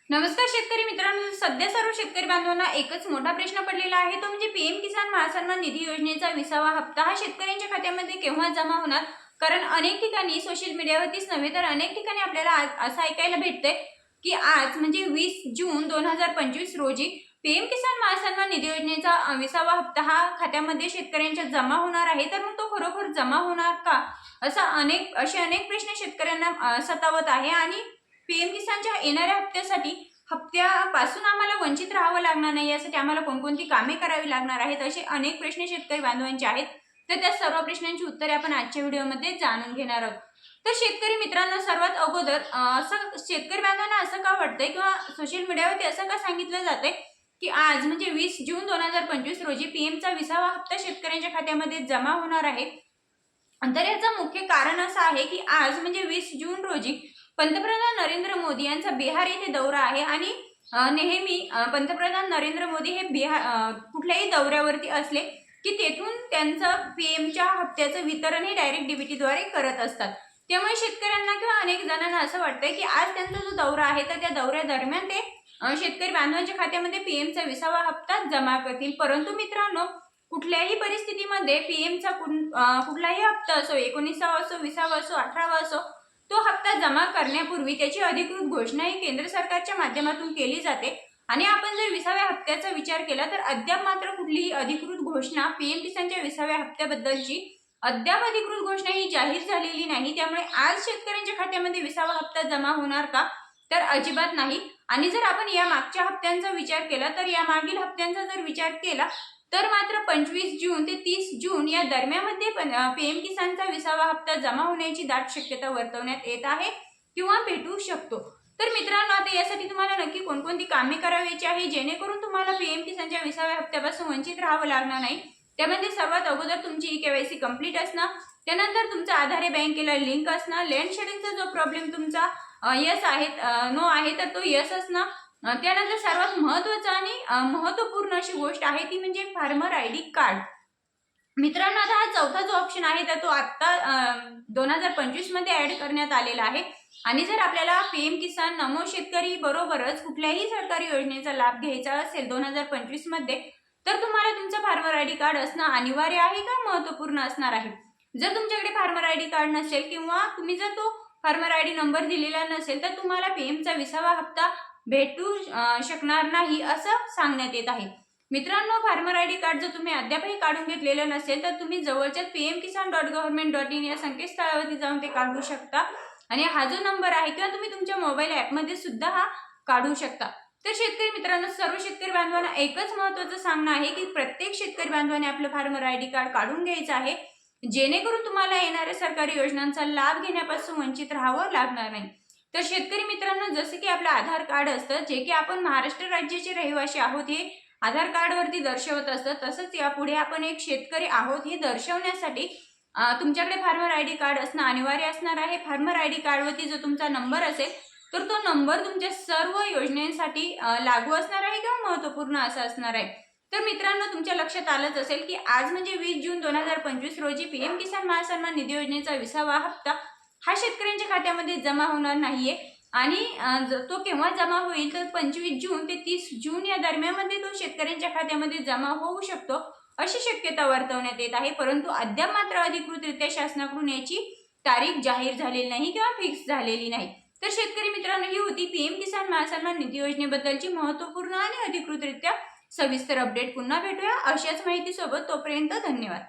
नमस्कार शेतकरी मित्रांनो, सध्या सर्व शेतकरी बांधवांना एकच मोठा प्रश्न पडलेला आहे, तो म्हणजे पीएम किसान महासन्मान निधी योजनेचा 20वा हप्ता हा शेतकऱ्यांच्या खात्यामध्ये केव्हा जमा होणार। कारण अनेक ठिकाणी सोशल मीडियावरतीच नव्हे तर अनेक ठिकाणी आपल्याला असं ऐकायला भेटते की आज म्हणजे 20 जून 2025 रोजी पीएम किसान महासन्मान निधी योजनेचा 20वा हप्ता हा खात्यामध्ये शेतकऱ्यांच्या जमा होणार आहे। तर मग तो खरोखर जमा होणार का, असे अनेक प्रश्न शेतकऱ्यांना सतावत आहे आणि पीएम किसानच्या येणाऱ्या हप्त्यापासून आम्हाला वंचित राहावं लागणार नाही, यासाठी आम्हाला कोणकोणती कामे करावी लागणार आहेत, असे अनेक प्रश्न शेतकरी बांधवांचे आहेत। तर त्या सर्व प्रश्नांची उत्तरे आपण आजच्या व्हिडिओमध्ये जाणून घेणार आहोत। तर शेतकरी मित्रांनो, सर्वात अगोदर असं शेतकरी बांधवांना असं का वाटतंय किंवा सोशल मीडियावरती असं का सांगितलं जातंय की आज म्हणजे 20 जून 2025 रोजी पीएमचा 20वा हप्ता शेतकऱ्यांच्या खात्यामध्ये जमा होणार आहे। तर याचं मुख्य कारण असं आहे की आज म्हणजे 20 जून रोजी पंतप्रधान नरेंद्र मोदी यांचा बिहार येथे दौरा आहे आणि नेहमी पंतप्रधान नरेंद्र मोदी हे कुठल्याही दौऱ्यावरती असले की तेथून त्यांचं पीएमच्या हप्त्याचं वितरण हे डायरेक्ट डीबीटीद्वारे करत असतात। त्यामुळे शेतकऱ्यांना किंवा अनेक जणांना असं वाटतंय की आज त्यांचा जो दौरा आहे तर त्या दौऱ्यादरम्यान ते शेतकरी बांधवांच्या खात्यामध्ये पीएमचा 20वा हप्ता जमा करतील। परंतु मित्रांनो, कुठल्याही परिस्थितीमध्ये पीएमचा कुठलाही हप्ता असो, 19वा असो, 20वा असो, 18वा असो, तो हप्ता जमा करण्यापूर्वी त्याची अधिकृत घोषणा ही केंद्र सरकारच्या माध्यमातून केली जाते। आणि आपण जर 20व्या हप्त्याचा विचार केला तर अद्याप मात्र कुठलीही अधिकृत घोषणा पीएम किसानच्या 20व्या हप्त्याबद्दलची अद्याप अधिकृत घोषणा ही जाहीर झालेली नाही। त्यामुळे आज शेतकऱ्यांच्या खात्यामध्ये 20वा हप्ता जमा होणार का, तर अजिबात नाही। आणि जर आपण या मागच्या हप्त्यांचा विचार केला तर या मागील हप्त्यांचा जर विचार केला तर मात्र 25 जून ते 30 जून या दरम्यानमध्ये पीएम किसानचा 20वा हप्ता जमा होण्याची दाट शक्यता वर्तवण्यात येत आहे किंवा भेटू शकतो। तर मित्रांनो, आता यासाठी तुम्हाला नक्की कोणकोणती कामे करायची आहे जेणेकरून तुम्हाला पीएम किसानच्या 20व्या हप्त्यापासून वंचित राहावं लागणार नाही। त्यामध्ये सर्वात अगोदर तुमची केवायसी कंप्लीट असणं, त्यानंतर तुमचा आधार बँकेला लिंक असणं, लँड शेडिंगचा जो प्रॉब्लेम तुमचा यस आहे नो आहे तर तो यस असणं, त्यानंतर सर्वात महत्त्वाचं आणि महत्त्वपूर्ण अशी गोष्ट आहे ती म्हणजे फार्मर आयडी कार्ड। मित्रांनो, आता हा चौथा जो ऑप्शन आहे तर तो आता 2025 मध्ये ऍड करण्यात आलेला आहे। आणि जर आपल्याला पीएम किसान नमो शेतकरी बरोबरच कुठल्याही सरकारी योजनेचा लाभ घ्यायचा असेल 2025 मध्ये, तर तुम्हाला तुमचं फार्मर आयडी कार्ड असणं अनिवार्य आहे का महत्त्वपूर्ण असणार आहे। जर तुमच्याकडे फार्मर आयडी कार्ड नसेल किंवा तुम्ही जर तो फार्मर आयडी नंबर दिलेला नसेल तर तुम्हाला पीएमचा 20वा हप्ता भेटू शकणार नाही असं सांगण्यात येत आहे। मित्रांनो, फार्मर आयडी कार्ड जर तुम्ही अद्यापही काढून घेतलेलं नसेल तर तुम्ही जवळच्या pmkisan.government.in या संकेतस्थळावरती जाऊन ते काढू शकता। आणि हा जो नंबर आहे किंवा तुम्ही तुमच्या मोबाईल ॲपमध्ये सुद्धा हा काढू शकता। तर शेतकरी मित्रांनो, सर्व शेतकरी बांधवांना एकच महत्त्वाचं सांगणं आहे की प्रत्येक शेतकरी बांधवाने आपलं फार्मर आयडी कार्ड काढून घ्यायचं आहे जेणेकरून तुम्हाला येणाऱ्या सरकारी योजनांचा लाभ घेण्यापासून वंचित राहावं लागणार नाही। तर शेतकरी मित्रांनो, जसे की आपलं आधार कार्ड असतं, जे की आपण महाराष्ट्र राज्याचे रहिवासी आहोत हे आधार कार्डवरती दर्शवत असतं, तसंच यापुढे आपण एक शेतकरी आहोत हे दर्शवण्यासाठी तुमच्याकडे फार्मर आयडी कार्ड असणं अनिवार्य असणार आहे। फार्मर आयडी कार्डवरती जो तुमचा नंबर असेल तर तो नंबर तुमच्या सर्व योजनेसाठी लागू असणार आहे किंवा महत्त्वपूर्ण असा असणार आहे। तर मित्रांनो, तुमच्या लक्षात आलंच असेल की आज म्हणजे 20 जून 2025 रोजी पीएम किसान महासन्मान निधी योजनेचा 20वा हप्ता हा शेतकऱ्यांच्या खात्यामध्ये जमा होणार नाहीये। आणि तो केव्हा जमा होईल तर 25 जून ते 30 जून या दरम्यानमध्ये तो शेतकऱ्यांच्या खात्यामध्ये जमा होऊ शकतो अशी शक्यता वर्तवण्यात येत आहे। परंतु अद्याप मात्र अधिकृतरित्या शासनाकडून याची तारीख जाहीर झालेली नाही किंवा फिक्स झालेली नाही। तर शेतकरी मित्रांनो, ही होती पीएम किसान महासन्मान निधी योजनेबद्दलची महत्त्वपूर्ण आणि अधिकृतरित्या सविस्तर अपडेट। पुन्हा भेटूया अशाच माहितीसोबत, तोपर्यंत धन्यवाद।